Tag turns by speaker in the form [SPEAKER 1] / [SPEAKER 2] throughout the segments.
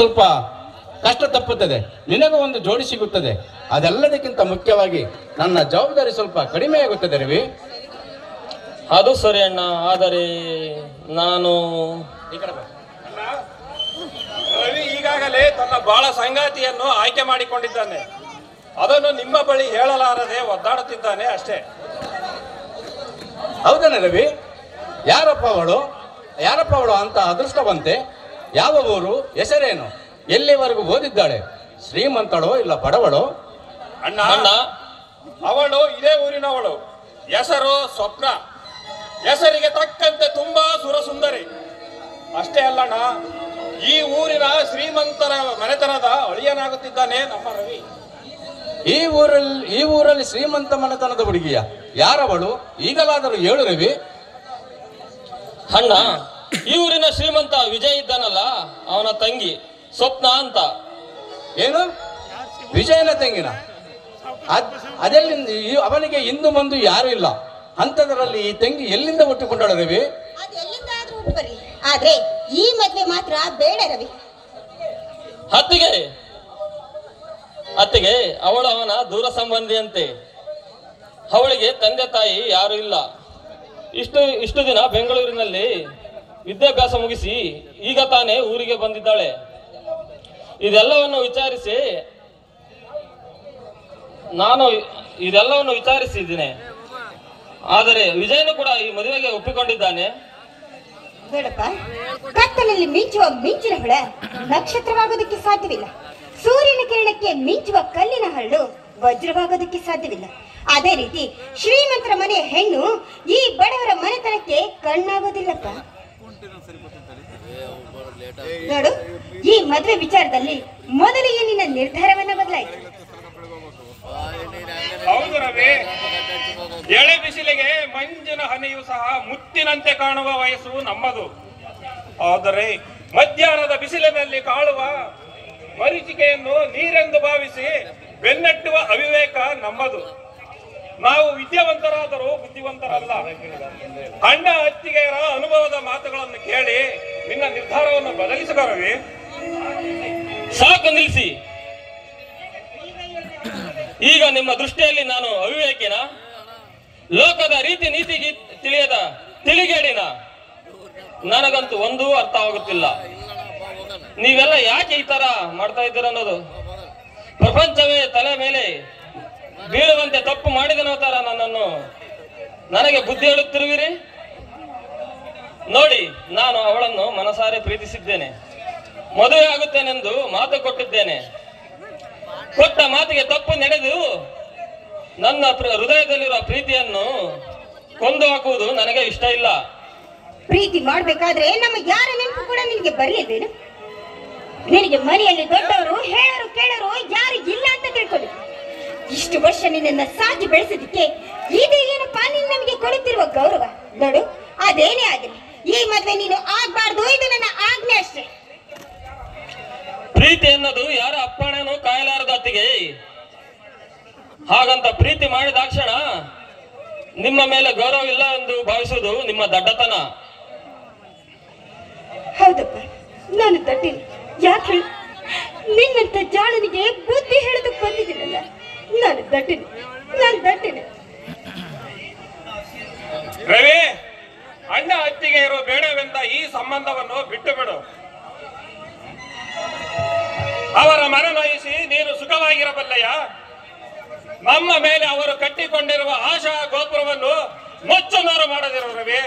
[SPEAKER 1] ಸ್ವಲ್ಪ ಕಷ್ಟ ತಪ್ಪುತ್ತದೆ, ನಿನಗೂ ಒಂದು ಜೋಡಿ ಸಿಗುತ್ತದೆ. ಅದೆಲ್ಲದಕ್ಕಿಂತ ಮುಖ್ಯವಾಗಿ ನನ್ನ ಜವಾಬ್ದಾರಿ ಸ್ವಲ್ಪ ಕಡಿಮೆ ಆಗುತ್ತದೆ ರವಿ.
[SPEAKER 2] ಅದು ಸರಿ ಅಣ್ಣ, ಆದರೆ ನಾನು
[SPEAKER 3] ರವಿ ಈಗಾಗಲೇ ತನ್ನ ಬಾಳ ಸಂಗಾತಿಯನ್ನು ಆಯ್ಕೆ ಮಾಡಿಕೊಂಡಿದ್ದಾನೆ. ಅದನ್ನು ನಿಮ್ಮ ಬಳಿ ಹೇಳಲಾರದೆ ಒದ್ದಾಡುತ್ತಿದ್ದಾನೆ ಅಷ್ಟೇ.
[SPEAKER 1] ಹೌದನ ರವಿ? ಯಾರಪ್ಪ ಅವಳು ಅಂತ ಅದೃಷ್ಟವಂತೆ? ಯಾವ ಊರು, ಹೆಸರೇನು, ಎಲ್ಲಿವರೆಗೂ ಓದಿದ್ದಾಳೆ? ಶ್ರೀಮಂತಳೋ ಇಲ್ಲ ಬಡವಳೋ?
[SPEAKER 3] ಅಣ್ಣ, ಅವಳು ಇದೇ ಊರಿನವಳು. ಹೆಸರು ಸ್ವಪ್ನ. ಹೆಸರಿಗೆ ತಕ್ಕಂತೆ ತುಂಬಾ ಸುರಸುಂದರಿ. ಅಷ್ಟೇ ಅಲ್ಲಣ್ಣ, ಈ ಊರಿನ ಶ್ರೀಮಂತರ ಮನೆತನದ ಅಳಿಯನಾಗುತ್ತಿದ್ದಾನೆ ನಮ್ಮ ರವಿ.
[SPEAKER 1] ಈ ಊರಲ್ಲಿ ಶ್ರೀಮಂತ ಮನೆತನದ ಹುಡುಗಿಯ? ಯಾರವಳು? ಈಗಲಾದರೂ ಹೇಳು ರವಿ.
[SPEAKER 2] ಅಣ್ಣ, ಈ ಊರಿನ ಶ್ರೀಮಂತ ವಿಜಯ್ ಇದ್ದಾನಲ್ಲ, ಅವನ ತಂಗಿ ಸ್ವಪ್ನ ಅಂತ.
[SPEAKER 1] ಏನು, ವಿಜಯನ ತಂಗಿನ? ಅದೆಲ್ಲಿಂದ? ಅವನಿಗೆ ಇಂದು ಮಂದು ಯಾರು ಇಲ್ಲ ಅಂತದರಲ್ಲಿ ಈ ತಂಗಿ ಎಲ್ಲಿಂದ ಹುಟ್ಟಿಕೊಂಡಳ ರವಿ?
[SPEAKER 4] ಅದೆಲ್ಲಿಂದಾದ್ರೂ ಹುಟ್ಟುಬರ್ಲಿ, ಆದ್ರೆ ಈ ಮದ್ವೆ ಮಾತ್ರ ಬೇಡ ರವಿ.
[SPEAKER 2] ಅತ್ತಿಗೆ ಅವಳು ಅವನ ದೂರ ಸಂಬಂಧಿಯಂತೆ. ಅವಳಿಗೆ ತಂದೆ ತಾಯಿ ಯಾರು ಇಲ್ಲ. ಇಷ್ಟು ದಿನ ಬೆಂಗಳೂರಿನಲ್ಲಿ ವಿದ್ಯಾಭ್ಯಾಸ ಮುಗಿಸಿ ಈಗ ತಾನೇ ಊರಿಗೆ ಬಂದಿದ್ದಾಳೆ. ಇದೆಲ್ಲವನ್ನು ವಿಚಾರಿಸಿದ್ದೀನಿ. ಆದರೆ ವಿಜಯನು ಕೂಡ ಈ ಮದುವೆಗೆ ಒಪ್ಪಿಕೊಂಡಿದ್ದಾನೆ.
[SPEAKER 4] ಬೇಡಪ್ಪ, ಕತ್ತಲಲ್ಲಿ ಮಿಂಚುವ ಮಿಂಚಿನ ಹೊಳೆ ನಕ್ಷತ್ರವಾಗೋದಕ್ಕೆ ಸಾಧ್ಯವಿಲ್ಲ. ಸೂರ್ಯನ ಕಿರಣಕ್ಕೆ ಮಿಂಚುವ ಕಲ್ಲಿನ ಹರಳು ವಜ್ರವಾಗೋದಕ್ಕೆ ಸಾಧ್ಯವಿಲ್ಲ. ಅದೇ ರೀತಿ ಶ್ರೀಮಂತರ ಮನೆಯ ಹೆಣ್ಣು ಈ ಬಡವರ ಮನೆತನಕ್ಕೆ ಕಣ್ಣಾಗೋದಿಲ್ಲಪ್ಪ. ನೋಡು, ಈ ಮದುವೆ ವಿಚಾರದಲ್ಲಿ ಮೊದಲಿಗೆ ನಿನ್ನ ನಿರ್ಧಾರವನ್ನ ಬದಲಾಯಿತು.
[SPEAKER 3] ಹೌದು ರವಿ, ಎಳೆ ಬಿಸಿಲಿಗೆ ಮಂಜಿನ ಹನಿಯು ಸಹ ಮುತ್ತಿನಂತೆ ಕಾಣುವ ವಯಸ್ಸು ನಮ್ಮದು. ಆದರೆ ಮಧ್ಯಾಹ್ನದ ಬಿಸಿಲಿನಲ್ಲಿ ಕಾಳುವ ಮರೀಚಿಕೆಯನ್ನು ನೀರೆಂದು ಭಾವಿಸಿ ಬೆನ್ನಟ್ಟುವ ಅವಿವೇಕ ನಮ್ಮದು. ನಾವು ವಿದ್ಯಾವಂತರಾದರೂ ಬುದ್ಧಿವಂತರಲ್ಲ. ಅಣ್ಣ ಅತ್ತಿಗೆಯರ ಅನುಭವದ ಮಾತುಗಳನ್ನು ಕೇಳಿ ನಿನ್ನ ನಿರ್ಧಾರವನ್ನು ಬದಲಿಸುವ ರವಿ.
[SPEAKER 2] ಸಾಕು, ನಿಲ್ಲಿಸಿ. ಈಗ ನಿಮ್ಮ ದೃಷ್ಟಿಯಲ್ಲಿ ನಾನು ಅವಿವೇಕಿನ, ಲೋಕದ ರೀತಿ ನೀತಿಗೆ ತಿಳಿಯದ ತಿಳಿಗೇಡಿನ? ನನಗಂತೂ ಒಂದೂ ಅರ್ಥವಾಗುತ್ತಿಲ್ಲ. ನೀವೆಲ್ಲ ಯಾಕೆ ಈ ತರ ಮಾಡ್ತಾ ಇದ್ದೀರ ಅನ್ನೋದು. ಪ್ರಪಂಚವೇ ತಲೆ ಮೇಲೆ ಬೀಳುವಂತೆ ತಪ್ಪು ಮಾಡಿದನೋ ತರ ನನಗೆ ಬುದ್ಧಿ ಹೇಳುತ್ತಿರುವಿರಿ. ನೋಡಿ, ನಾನು ಅವಳನ್ನು ಮನಸಾರೆ ಪ್ರೀತಿಸಿದ್ದೇನೆ. ಮದುವೆ ಆಗುತ್ತೇನೆಂದು ಮಾತು ಕೊಟ್ಟಿದ್ದೇನೆ. ಕೊಟ್ಟ ಮಾತಿಗೆ ತಪ್ಪು ನಡೆದು ನನ್ನ ಹೃದಯದಲ್ಲಿರುವ ಪ್ರೀತಿಯನ್ನು ಕೊಂದು ಹಾಕುವುದು ನನಗೆ ಇಷ್ಟ ಇಲ್ಲ.
[SPEAKER 4] ಪ್ರೀತಿ ಮಾಡ್ಬೇಕಾದ್ರೆ ನಮ್ಮ ಯಾರ ನೆನಪು ಕೂಡ ನಿನಗೆ ಬರೆಯದೇನು? ನಿನಗೆ ಮನೆಯಲ್ಲಿ ದೊಡ್ಡವರು ಹೇಳರು ಕೇಳರು ಯಾರು ಇಲ್ಲ ಅಂತ ತಿಳ್ಕೊಳ್ಳಿ. ಇಷ್ಟು ವರ್ಷ ನಿನ್ನನ್ನ ಸಾಕಿ ಬೆಳೆಸಿದಕ್ಕೆ ಇದು ಏನಪ್ಪಾ ನೀನು ನಮಗೆ ಕೊಡುತ್ತಿರುವ ಗೌರವ? ನೋಡು, ಅದೇನೇ ಆಗಲಿ, ಈ ಮದ್ವೆ ನೀನು ಆಗ್ಬಾರ್ದು, ಇದು ನನ್ನ ಆಜ್ಞೆ ಅಷ್ಟೇ.
[SPEAKER 2] ಪ್ರೀತಿ ಅನ್ನೋದು ಯಾರ ಅಪ್ಪಣೆನೂ ಕಾಯಲಾರದು ಅತ್ತಿಗೆ. ಹಾಗಂತ ಪ್ರೀತಿ ಮಾಡಿದಾಕ್ಷಣ ನಿಮ್ಮ ಮೇಲೆ ಗೌರವ ಇಲ್ಲ ಎಂದು ಭಾವಿಸುವುದು ನಿಮ್ಮ ದಡ್ಡತನ.
[SPEAKER 4] ಹೌದಪ್ಪ, ನಾನು ದಡ್ಡಿನಿ. ಯಾಕೆ ನಿನ್ನಂತ ಜಾಣನಿಗೆ ಬುದ್ಧಿ ಹೇಳೋದಕ್ಕೆ ಬಂದಿದ್ದೀನಲ್ಲ, ನಾನು ದಡ್ಡಿನಿ.
[SPEAKER 3] ರವಿ, ಅಣ್ಣ ಅತ್ತಿಗೆಯರು ಬೇಡವೆಂದ ಈ ಸಂಬಂಧವನ್ನು ಬಿಟ್ಟು ಬಿಡು. ಅವರ ಮನನೊಯಿಸಿ ನೀನು ಸುಖವಾಗಿರಬಲ್ಲೆಯ? ನಮ್ಮ ಮೇಲೆ ಅವರು ಕಟ್ಟಿಕೊಂಡಿರುವ ಆಶಾ ಗೋಪುರವನ್ನು ಮುಚ್ಚುನೂರು ಮಾಡದಿರು ರವಿ.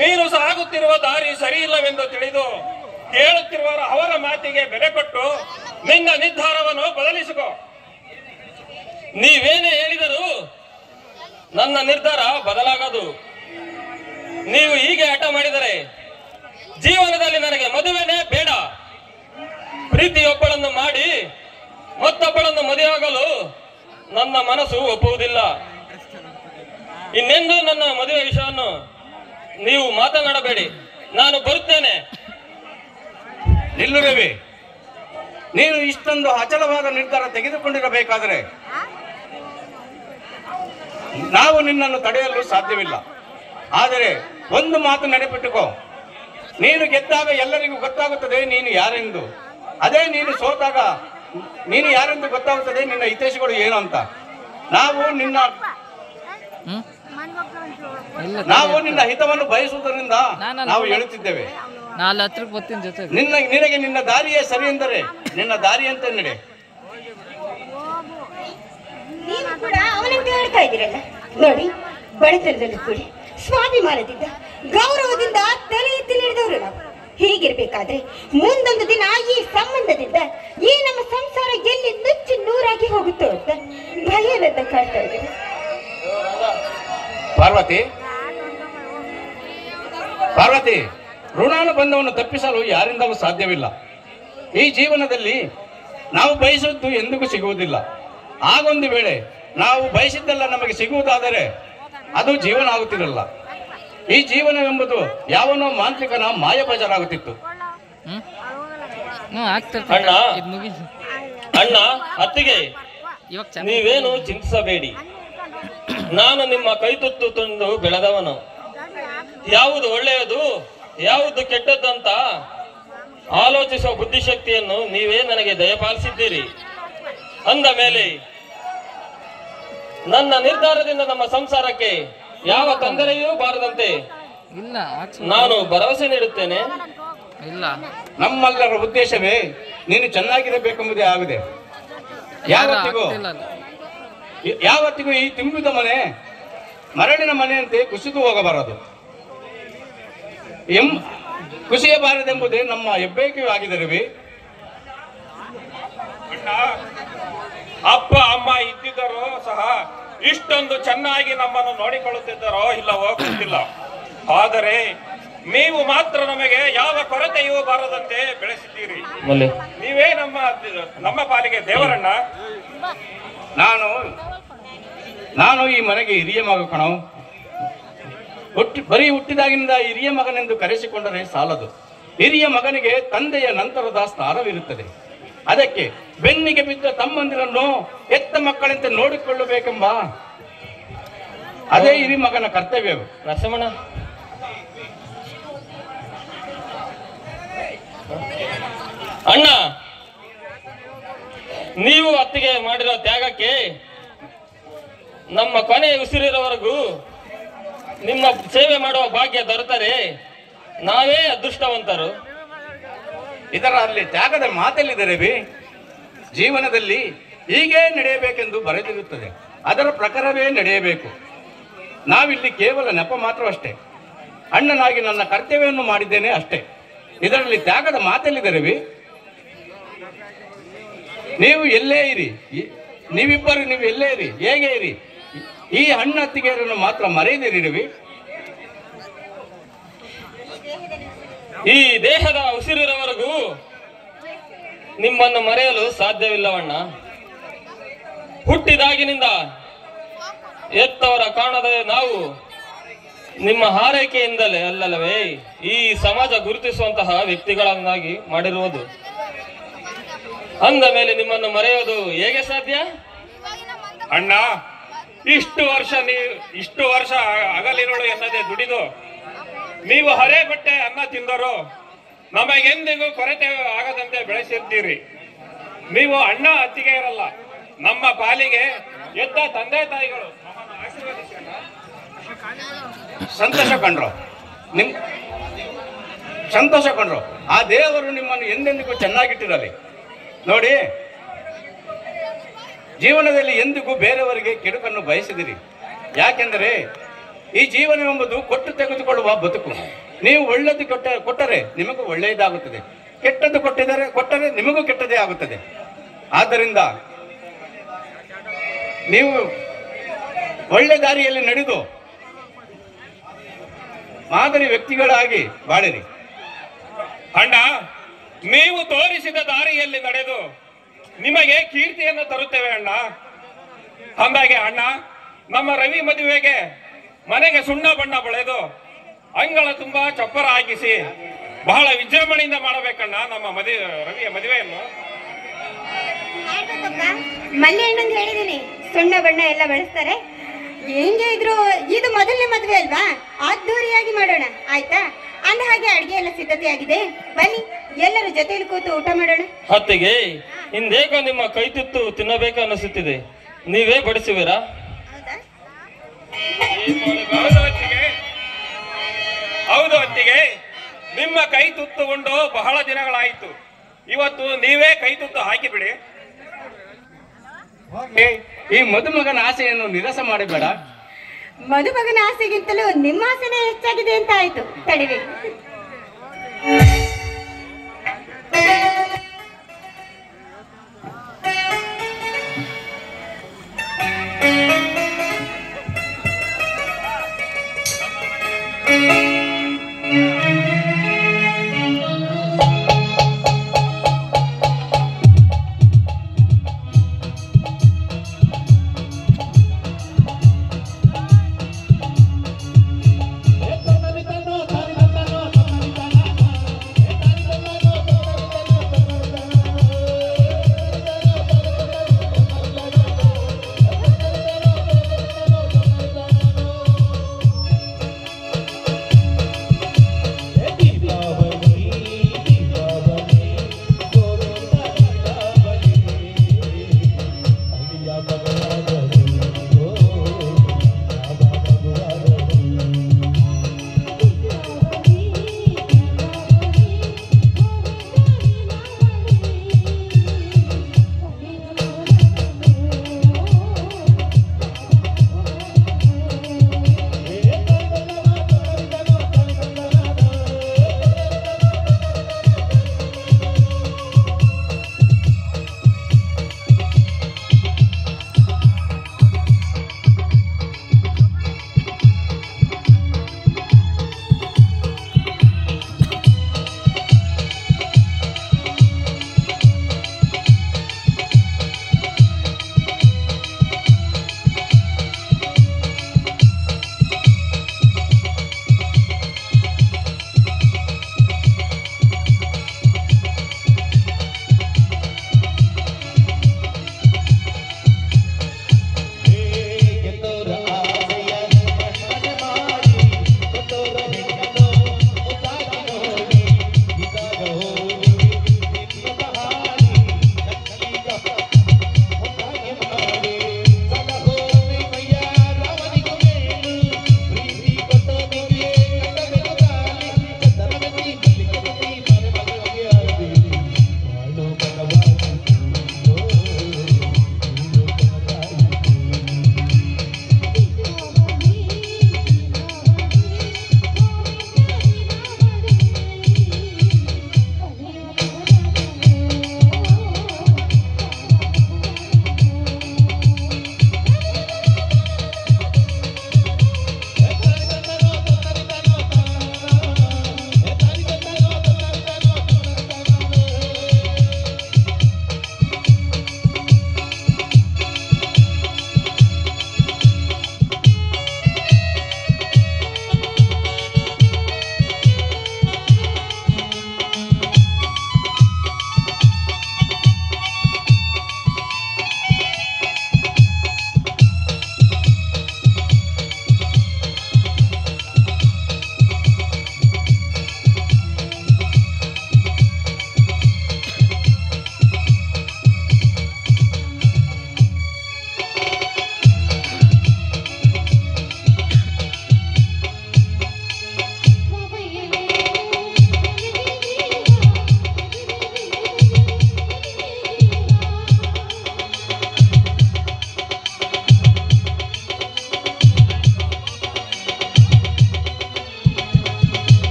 [SPEAKER 3] ನೀನು ಸಾಗುತ್ತಿರುವ ದಾರಿ ಸರಿಯಿಲ್ಲವೆಂದು ತಿಳಿದು ಕೇಳುತ್ತಿರುವ ಅವರ ಮಾತಿಗೆ ಬೆಲೆ ಕೊಟ್ಟು ನಿನ್ನ ನಿರ್ಧಾರವನ್ನು ಬದಲಿಸಿಕೊ.
[SPEAKER 2] ನೀವೇನೇ ಹೇಳಿದರೂ ನನ್ನ ನಿರ್ಧಾರ ಬದಲಾಗದು. ನೀವು ಹೀಗೆ ಹಠ ಮಾಡಿದರೆ ಜೀವನದಲ್ಲಿ ನನಗೆ ಮದುವೆನೇ ಬೇಡ. ಪ್ರೀತಿಯೊಬ್ಬಳನ್ನು ಮಾಡಿ ಮತ್ತೊಬ್ಬಳನ್ನು ಮದುವೆಯಾಗಲು ನನ್ನ ಮನಸ್ಸು ಒಪ್ಪುವುದಿಲ್ಲ. ಇನ್ನೆಂದೂ ನನ್ನ ಮದುವೆ ವಿಷಯವನ್ನು ನೀವು ಮಾತನಾಡಬೇಡಿ. ನಾನು ಬರುತ್ತೇನೆ.
[SPEAKER 1] ನಿಲ್ಲು ರವಿ, ನೀನು ಇಷ್ಟೊಂದು ಅಚಲವಾದ ನಿರ್ಧಾರ ತೆಗೆದುಕೊಂಡಿರಬೇಕಾದರೆ ನಾವು ನಿನ್ನನ್ನು ತಡೆಯಲು ಸಾಧ್ಯವಿಲ್ಲ. ಆದರೆ ಒಂದು ಮಾತು ನೆನಪಿಟ್ಟುಕೋ, ನೀನು ಗೆದ್ದಾಗ ಎಲ್ಲರಿಗೂ ಗೊತ್ತಾಗುತ್ತದೆ ನೀನು ಯಾರೆಂದು. ಅದೇ ನೀನು ಸೋತಾಗ ನೀನು ಯಾರೆಂದು ಗೊತ್ತಾಗುತ್ತದೆ, ನಿನ್ನ ಹಿತೈಷಿಗಳು ಏನು ಅಂತ. ನಾವು ನಿನ್ನ ಹಿತವನ್ನು ಬಯಸುವುದರಿಂದ ನಾವು ಹೇಳುತ್ತಿದ್ದೇವೆ. ನಿನಗೆ ನಿನ್ನ ದಾರಿಯೇ ಸರಿ ಎಂದರೆ ನಿನ್ನ ದಾರಿಯಂತೆ ನಡೆ.
[SPEAKER 4] ನೀವು ಕೂಡ ಅವನಂತೆ ಹೇಳ್ತಾ ಇದ್ದೀರಲ್ಲ ನೋಡಿ, ಬಡತನದಲ್ಲಿ ಕೂಡಿ ಸ್ವಾಭಿಮಾನದಿಂದ ಗೌರವದಿಂದ ತಲೆ ಎತ್ತಿ ನಡೆದವರು ನಾವು. ಹೀಗಿರ್ಬೇಕಾದ್ರೆ ಮುಂದೊಂದು ದಿನ ಈ ಸಂಬಂಧದಿಂದ ಈ ನಮ್ಮ ಸಂಸಾರ ಎಲ್ಲಿ ನುಚ್ಚು ನೂರಾಗಿ ಹೋಗುತ್ತೋ ಅಂತ ಭಯದಿಂದ ಕಾಡ್ತಾ ಇದ್ದೀರಿ.
[SPEAKER 1] ಪಾರ್ವತಿ, ಋಣಾನುಬಂಧವನ್ನು ತಪ್ಪಿಸಲು ಯಾರಿಂದಲೂ ಸಾಧ್ಯವಿಲ್ಲ. ಈ ಜೀವನದಲ್ಲಿ ನಾವು ಬಯಸಿದ್ದು ಎಂದಿಗೂ ಸಿಗುವುದಿಲ್ಲ. ಆಗೊಂದು ವೇಳೆ ನಾವು ಬಯಸಿದ್ದೆಲ್ಲ ನಮಗೆ ಸಿಗುವುದಾದರೆ ಅದು ಜೀವನ ಆಗುತ್ತಿರಲ್ಲ. ಈ ಜೀವನವೆಂಬುದು ಯಾವನೋ ಮಾಂತ್ರಿಕನ ಮಾಯಬಜಾರಾಗುತ್ತಿತ್ತು.
[SPEAKER 2] ಅಣ್ಣ ಅತ್ತಿಗೆ, ನೀವೇನು ಚಿಂತಿಸಬೇಡಿ. ನಾನು ನಿಮ್ಮ ಕೈತುತ್ತು ತಂದು ಬೆಳೆದವನು. ಯಾವುದು ಒಳ್ಳೆಯದು ಯಾವುದು ಕೆಟ್ಟದ್ದು ಅಂತ ಆಲೋಚಿಸುವ ಬುದ್ಧಿಶಕ್ತಿಯನ್ನು ನೀವೇ ನನಗೆ ದಯಪಾಲಿಸಿದ್ದೀರಿ. ಅಂದ ಮೇಲೆ ನನ್ನ ನಿರ್ಧಾರದಿಂದ ನಮ್ಮ ಸಂಸಾರಕ್ಕೆ ಯಾವ ತೊಂದರೆಯೂ ಬಾರದಂತೆ ನಾನು ಭರವಸೆ ನೀಡುತ್ತೇನೆ.
[SPEAKER 1] ನಮ್ಮೆಲ್ಲರ ಉದ್ದೇಶವೇ ನೀನು ಚೆನ್ನಾಗಿರಬೇಕೆಂಬುದೇ ಆಗಿದೆ. ಯಾವತ್ತಿಗೂ ಈ ತುಂಬಿದ ಮನೆ ಮರಳಿನ ಮನೆಯಂತೆ ಕುಸಿದು ಹೋಗಬಾರದು, ಕುಸಿಯಬಾರದೆಂಬುದೇ ನಮ್ಮ ಹೆಬ್ಬಯಕೆಯೂ ಆಗಿದೆ. ರವಿ,
[SPEAKER 3] ಅಪ್ಪ ಅಮ್ಮ ಇದ್ದಿದ್ದರೋ ಸಹ ಇಷ್ಟೊಂದು ಚೆನ್ನಾಗಿ ನಮ್ಮನ್ನು ನೋಡಿಕೊಳ್ಳುತ್ತಿದ್ದರೋ ಇಲ್ಲವೋ ಗೊತ್ತಿಲ್ಲ. ಆದರೆ ನೀವು ಮಾತ್ರ ನಮಗೆ ಯಾವ ಕೊರತೆಯೂ ಬಾರದಂತೆ ಬೆಳೆಸಿದ್ದೀರಿ. ನೀವೇ ನಮ್ಮ ಪಾಲಿಗೆ ದೇವರಣ್ಣ.
[SPEAKER 1] ನಾನು ಈ ಮನೆಗೆ ಹಿರಿಯ ಮಗ ಕಣೋ. ಬರೀ ಹುಟ್ಟಿದಾಗಿನಿಂದ ಹಿರಿಯ ಮಗನೆಂದು ಕರೆಸಿಕೊಂಡರೆ ಸಾಲದು. ಹಿರಿಯ ಮಗನಿಗೆ ತಂದೆಯ ನಂತರದ ಸ್ಥಾನವಿರುತ್ತದೆ. ಅದಕ್ಕೆ ಬೆನ್ನಿಗೆ ಬಿದ್ದ ತಮ್ಮಂದಿರನ್ನು ಎತ್ತ ಮಕ್ಕಳಂತೆ ನೋಡಿಕೊಳ್ಳಬೇಕೆಂಬ ಅದೇ ಹಿರಿಯ ಮಗನ ಕರ್ತವ್ಯ.
[SPEAKER 2] ರಸಮಣ, ಅಣ್ಣ, ನೀವು ಅತ್ತಿಗೆ ಮಾಡಿರೋ ತ್ಯಾಗಕ್ಕೆ ನಮ್ಮ ಕೊನೆಯ ಉಸಿರಿರೋವರೆಗೂ ನಿಮ್ಮ ಸೇವೆ ಮಾಡುವ ಭಾಗ್ಯ ದೊರೆತರೆ ನಾವೇ ಅದೃಷ್ಟವಂತರು.
[SPEAKER 1] ಇದರಲ್ಲಿ ತ್ಯಾಗದ ಮಾತೆಲ್ಲಿದೆ ರವಿ? ಜೀವನದಲ್ಲಿ ಹೀಗೇ ನಡೆಯಬೇಕೆಂದು ಬರೆದಿರುತ್ತದೆ. ಅದರ ಪ್ರಕಾರವೇ ನಡೆಯಬೇಕು. ನಾವಿಲ್ಲಿ ಕೇವಲ ನೆಪ ಮಾತ್ರವಷ್ಟೇ. ಅಣ್ಣನಾಗಿ ನನ್ನ ಕರ್ತವ್ಯವನ್ನು ಮಾಡಿದ್ದೇನೆ ಅಷ್ಟೇ. ಇದರಲ್ಲಿ ತ್ಯಾಗದ ಮಾತೆಲ್ಲಿದೆ ರವಿ? ನೀವು ಎಲ್ಲೇ ಇರಿ, ನೀವು ಎಲ್ಲೇ ಇರಿ, ಹೇಗೆ ಇರಿ, ಈ ಅಣ್ಣ ಅತ್ತಿಗೆಯರನ್ನು ಮಾತ್ರ ಮರೆಯದಿರಿ ರವಿ.
[SPEAKER 2] ಈ ದೇಹದ ಉಸಿರಿರುವವರೆಗೂ ನಿಮ್ಮನ್ನು ಮರೆಯಲು ಸಾಧ್ಯವಿಲ್ಲವಣ್ಣ. ಹುಟ್ಟಿದಾಗಿನಿಂದ ಎತ್ತವರ ಕಾಣದ ನಾವು ನಿಮ್ಮ ಹಾರೈಕೆಯಿಂದಲೇ ಅಲ್ಲವೇ ಈ ಸಮಾಜ ಗುರುತಿಸುವಂತಹ ವ್ಯಕ್ತಿಗಳನ್ನಾಗಿ ಮಾಡಿರುವುದು. ಅಂದ ಮೇಲೆ ನಿಮ್ಮನ್ನು ಮರೆಯೋದು ಹೇಗೆ ಸಾಧ್ಯ?
[SPEAKER 3] ಅಣ್ಣ, ಇಷ್ಟು ವರ್ಷ ಹಗಲಿರುಳು ಎನ್ನದೆ ದುಡಿದು ನೀವು ಹರೆ ಬಟ್ಟೆ ಅನ್ನ ತಿಂದರು ನಮಗೆಂದಿಗೂ ಕೊರತೆ ಆಗದಂತೆ ಬೆಳೆಸಿರ್ತೀರಿ. ನೀವು ಅಣ್ಣ ಅತ್ತಿಗೆ ಇರಲ್ಲ, ನಮ್ಮ ಪಾಲಿಗೆ ಎದ್ದ ತಂದೆ ತಾಯಿಗಳು.
[SPEAKER 1] ಸಂತೋಷ ಕಂಡ್ರು. ಆ ದೇವರು ನಿಮ್ಮನ್ನು ಎಂದೆಂದಿಗೂ ಚೆನ್ನಾಗಿಟ್ಟಿರಲಿ. ನೋಡಿ, ಜೀವನದಲ್ಲಿ ಎಂದಿಗೂ ಬೇರೆಯವರಿಗೆ ಕೆಡುಕನ್ನು ಬಯಸಿದಿರಿ. ಯಾಕೆಂದರೆ ಈ ಜೀವನವೆಂಬುದು ಕೊಟ್ಟು ತೆಗೆದುಕೊಳ್ಳುವ ಬದುಕು. ನೀವು ಒಳ್ಳೆಯದು ಕೊಟ್ಟರೆ ನಿಮಗೂ ಒಳ್ಳೆಯದಾಗುತ್ತದೆ, ಕೆಟ್ಟದ್ದು ಕೊಟ್ಟರೆ ನಿಮಗೂ ಕೆಟ್ಟದೇ ಆಗುತ್ತದೆ. ಆದ್ದರಿಂದ ನೀವು ಒಳ್ಳೆ ದಾರಿಯಲ್ಲಿ ನಡೆದು ಮಾದರಿ ವ್ಯಕ್ತಿಗಳಾಗಿ ಬಾಳಿರಿ.
[SPEAKER 3] ಅಣ್ಣ, ನೀವು ತೋರಿಸಿದ ದಾರಿಯಲ್ಲಿ ನಡೆದು ನಿಮಗೆ ಕೀರ್ತಿಯನ್ನು ತರುತ್ತೇವೆ ಅಣ್ಣ. ಅಂದಾಗೆ ಅಣ್ಣ, ನಮ್ಮ ರವಿ ಮದುವೆಗೆ ಮನೆಗೆ ಸುಣ್ಣ ಬಣ್ಣ ಬಳೆದು ಅಂಗಳ ತುಂಬಾ ಚಪ್ಪರ ಹಾಕಿಸಿ ಬಹಳ ವಿಜೃಂಭಣೆಯಿಂದ ಮಾಡಬೇಕಣ್ಣ ನಮ್ಮ ರವಿಯ ಮದುವೆಯನ್ನು.
[SPEAKER 4] ಮಲ್ಲೆ ಅಣ್ಣಂದು ಹೇಳಿದೀನಿ, ಸುಣ್ಣ ಬಣ್ಣ ಎಲ್ಲ ಬಳಸ್ತಾರೆ. ಹೆಂಗೆ ಇದ್ರು ಇದು ಮೊದಲನೇ ಮದುವೆ ಅಲ್ವಾ, ಅದ್ದೂರಿಯಾಗಿ ಮಾಡೋಣ ಆಯ್ತಾ? ಅಂದ ಹಾಗೆ ಅಡಿಗೆ ಎಲ್ಲ ಸಿದ್ಧತೆ ಆಗಿದೆ, ಬನ್ನಿ ಎಲ್ಲರೂ ಜೊತೆಯಲ್ಲಿ ಕೂತು ಊಟ ಮಾಡೋಣ.
[SPEAKER 2] ಅತ್ತಿಗೆ, ಇಂದೇಕೋ ನಿಮ್ಮ ಕೈ ತುತ್ತು ತಿನ್ನಬೇಕು ಅನಿಸುತ್ತಿದೆ, ನೀವೇ ಬಡಿಸುವಿರಾ?
[SPEAKER 3] ಹೌದು ಅತ್ತಿಗೆ, ನಿಮ್ಮ ಕೈ ತುತ್ತು ಉಂಡು ಬಹಳ ದಿನಗಳಾಯಿತು. ಇವತ್ತು ನೀವೇ ಕೈ ತುತ್ತು ಹಾಕಿಬಿಡಿ.
[SPEAKER 1] ಈ ಮದುಮಗನ ಆಸೆಯನ್ನು ನಿರಸ ಮಾಡಬೇಡ.
[SPEAKER 4] ಮದುಮಗನ ಆಸೆಗಿಂತಲೂ ನಿಮ್ಮ ಆಸೆನೇ ಹೆಚ್ಚಾಗಿದೆ ಅಂತ ಆಯ್ತು. ತಡಿಬೇಕು.